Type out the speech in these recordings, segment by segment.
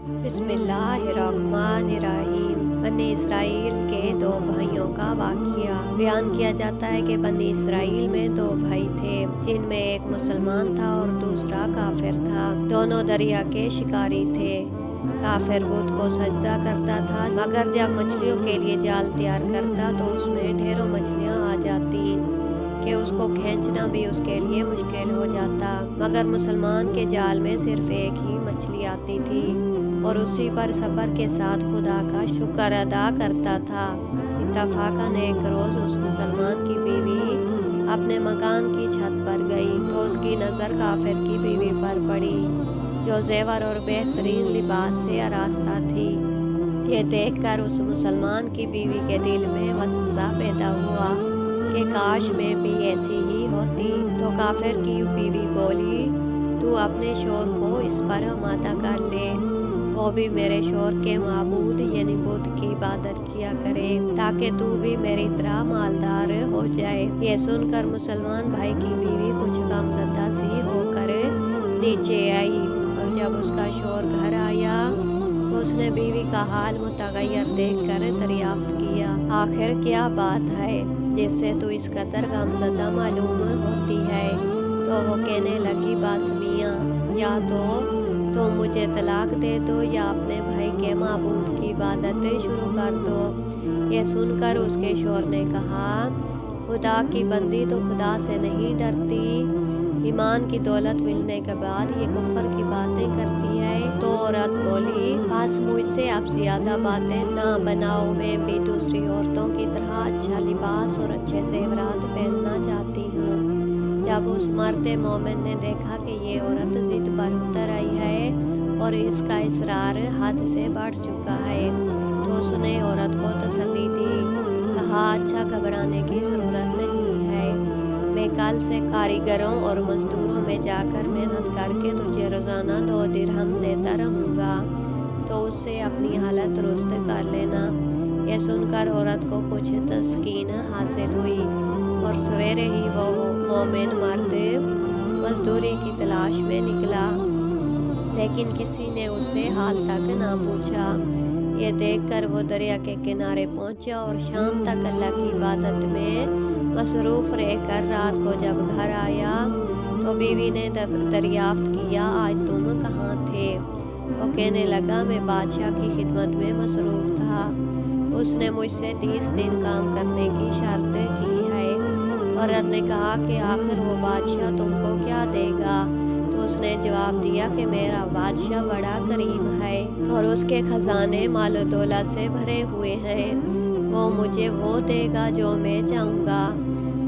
بسم اللہ الرحمن الرحیم۔ بنی اسرائیل کے دو بھائیوں کا واقعہ بیان کیا جاتا ہے کہ بنی اسرائیل میں دو بھائی تھے، جن میں ایک مسلمان تھا اور دوسرا کافر تھا۔ دونوں دریا کے شکاری تھے۔ کافر بت کو سجدہ کرتا تھا، مگر جب مچھلیوں کے لیے جال تیار کرتا تو اس میں ڈھیروں مچھلیاں آ جاتی کہ اس کو کھینچنا بھی اس کے لیے مشکل ہو جاتا، مگر مسلمان کے جال میں صرف ایک ہی مچھلی آتی تھی اور اسی پر صبر کے ساتھ خدا کا شکر ادا کرتا تھا۔ اتفاقاً ایک روز اس مسلمان کی بیوی اپنے مکان کی چھت پر گئی تو اس کی نظر کافر کی بیوی پر پڑی، جو زیور اور بہترین لباس سے آراستہ تھی۔ یہ دیکھ کر اس مسلمان کی بیوی کے دل میں وسوسہ پیدا ہوا کہ کاش میں بھی ایسی ہی ہوتی۔ تو کافر کی بیوی بولی، تو اپنے شوہر کو اس پر آمادہ کر لے، وہ بھی میرے شوہر کے معبود یعنی بت کی عبادت کیا کرے، تاکہ تو بھی میری طرح مالدار ہو جائے۔ یہ سن کر مسلمان بھائی کی بیوی کچھ غمزدہ سی ہو کر نیچے آئی، اور جب اس کا شوہر گھر آیا تو اس نے بیوی کا حال متغیر دیکھ کر دریافت کیا، آخر کیا بات ہے جس سے تو اس قدر غمزدہ معلوم ہوتی ہے؟ تو وہ کہنے لگی، بس میاں، یا تو تم مجھے طلاق دے دو یا اپنے بھائی کے معبود کی عبادت شروع کر دو۔ یہ سن کر اس کے شوہر نے کہا، خدا کی بندی تو خدا سے نہیں ڈرتی، ایمان کی دولت ملنے کے بعد یہ کفر کی باتیں کرتی ہے۔ تو عورت بولی، بس مجھ سے اب زیادہ باتیں نہ بناؤ، میں بھی دوسری عورتوں کی طرح اچھا لباس اور اچھے زیورات پہننا چاہتی ہوں۔ جب اس مرد مومن نے دیکھا کہ یہ عورت ضد پر اتر آئی ہے اور اس کا اصرار حد سے بڑھ چکا ہے، تو اس نے عورت کو تسلی دی، کہا، اچھا گھبرانے کی ضرورت نہیں ہے، میں کل سے کاریگروں اور مزدوروں میں جا کر محنت کر کے تجھے روزانہ 2 درہم دیتا رہوں گا، تو اس سے اپنی حالت درست کر لینا۔ یہ سن کر عورت کو کچھ تسکین حاصل ہوئی اور سویرے ہی وہ مومن مرد مزدوری کی تلاش میں نکلا، لیکن کسی نے اس سے حال تک نہ پوچھا۔ یہ دیکھ کر وہ دریا کے کنارے پہنچا اور شام تک اللہ کی عبادت میں مصروف رہ کر رات کو جب گھر آیا تو بیوی نے دریافت کیا، آج تم کہاں تھے؟ وہ کہنے لگا، میں بادشاہ کی خدمت میں مصروف تھا، اس نے مجھ سے 30 دن کام کرنے کی شرط کی ہے۔ عورت نے کہا کہ آخر وہ بادشاہ تم کو کیا دے گا؟ تو اس نے جواب دیا کہ میرا بادشاہ بڑا کریم ہے اور اس کے خزانے مال و دولت سے بھرے ہوئے ہیں، وہ مجھے وہ دے گا جو میں چاہوں گا۔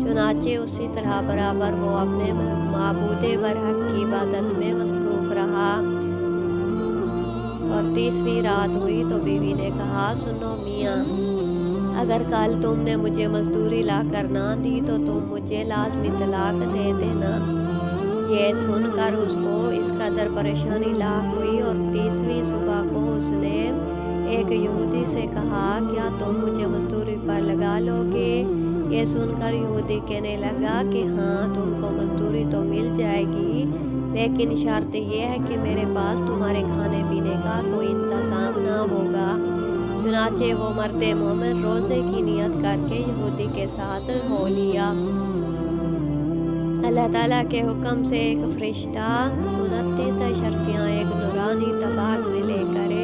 چنانچہ اسی طرح برابر وہ اپنے معبود برحق کی عبادت میں مصروف رہا، اور 30ویں رات ہوئی تو بیوی نے کہا، سنو میاں، اگر کل تم نے مجھے مزدوری لا کر نہ دی تو تم مجھے لازمی طلاق دے دینا۔ یہ سن کر اس کو اس قدر پریشانی لاحق ہوئی، اور 30ویں صبح کو اس نے ایک یہودی سے کہا، کیا تم مجھے مزدوری پر لگا لو گے؟ یہ سن کر یہودی کہنے لگا کہ ہاں، تم کو مزدوری تو مل جائے گی، لیکن شرط یہ ہے کہ میرے پاس تمہارے کھانے پینے کا کوئی انتظام نہ ہوگا۔ چنانچہ وہ مرد مومن روزے کی نیت کر کے یہودی کے ساتھ ہو لیا۔ اللہ تعالیٰ کے حکم سے ایک فرشتہ 29 اشرفیاں ایک نورانی طباق میں لے کر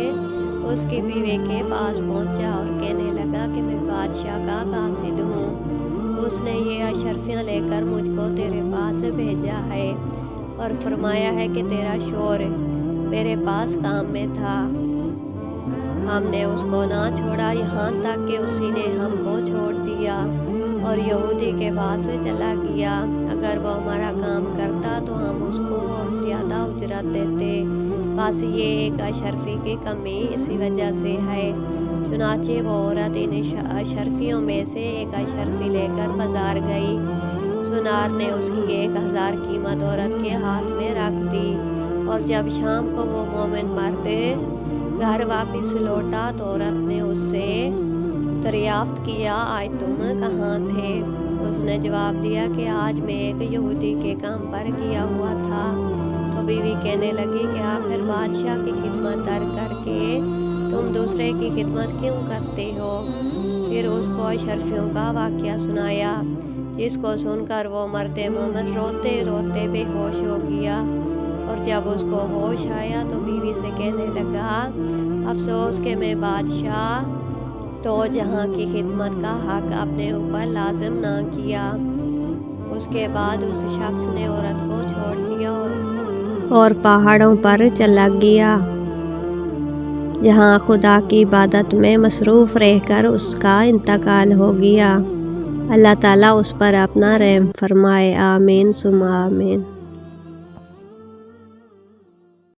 اس کی بیوی کے پاس پہنچا اور کہنے لگا کہ میں بادشاہ کا قاصد ہوں، اس نے یہ اشرفیاں لے کر مجھ کو تیرے پاس بھیجا ہے اور فرمایا ہے کہ تیرا شوہر میرے پاس کام میں تھا، ہم نے اس کو نہ چھوڑا یہاں تک کہ اسی نے ہم کو چھوڑ دیا اور یہودی کے پاس چلا گیا، اگر وہ ہمارا کام کرتا تو ہم اس کو اور زیادہ اجرت دیتے، بس یہ ایک اشرفی کی کمی اسی وجہ سے ہے۔ چنانچہ وہ عورت ان اشرفیوں میں سے ایک اشرفی لے کر بازار گئی، سنار نے اس کی 1000 قیمت عورت کے ہاتھ میں رکھ دی، اور جب شام کو وہ مومن مرد گھر واپس لوٹا تو عورت نے اس سے دریافت کیا، آج تم کہاں تھے؟ اس نے جواب دیا کہ آج میں ایک یہودی کے کام پر گیا ہوا تھا۔ تو بیوی کہنے لگی کہ آخر بادشاہ کی خدمت ترک کر کہ تم دوسرے کی خدمت کیوں کرتے ہو؟ پھر اس کو اشرفیوں کا واقعہ سنایا، جس کو سن کر وہ مرد مومن روتے روتے بے ہوش ہو گیا، اور جب اس کو ہوش آیا تو بیوی سے کہنے لگا، افسوس کہ میں بادشاہ تو جہاں کی خدمت کا حق اپنے اوپر لازم نہ کیا۔ اس کے بعد اس شخص نے عورت کو چھوڑ دیا اور پہاڑوں پر چلا گیا، جہاں خدا کی عبادت میں مصروف رہ کر اس کا انتقال ہو گیا۔ اللہ تعالیٰ اس پر اپنا رحم فرمائے، آمین ثم آمین۔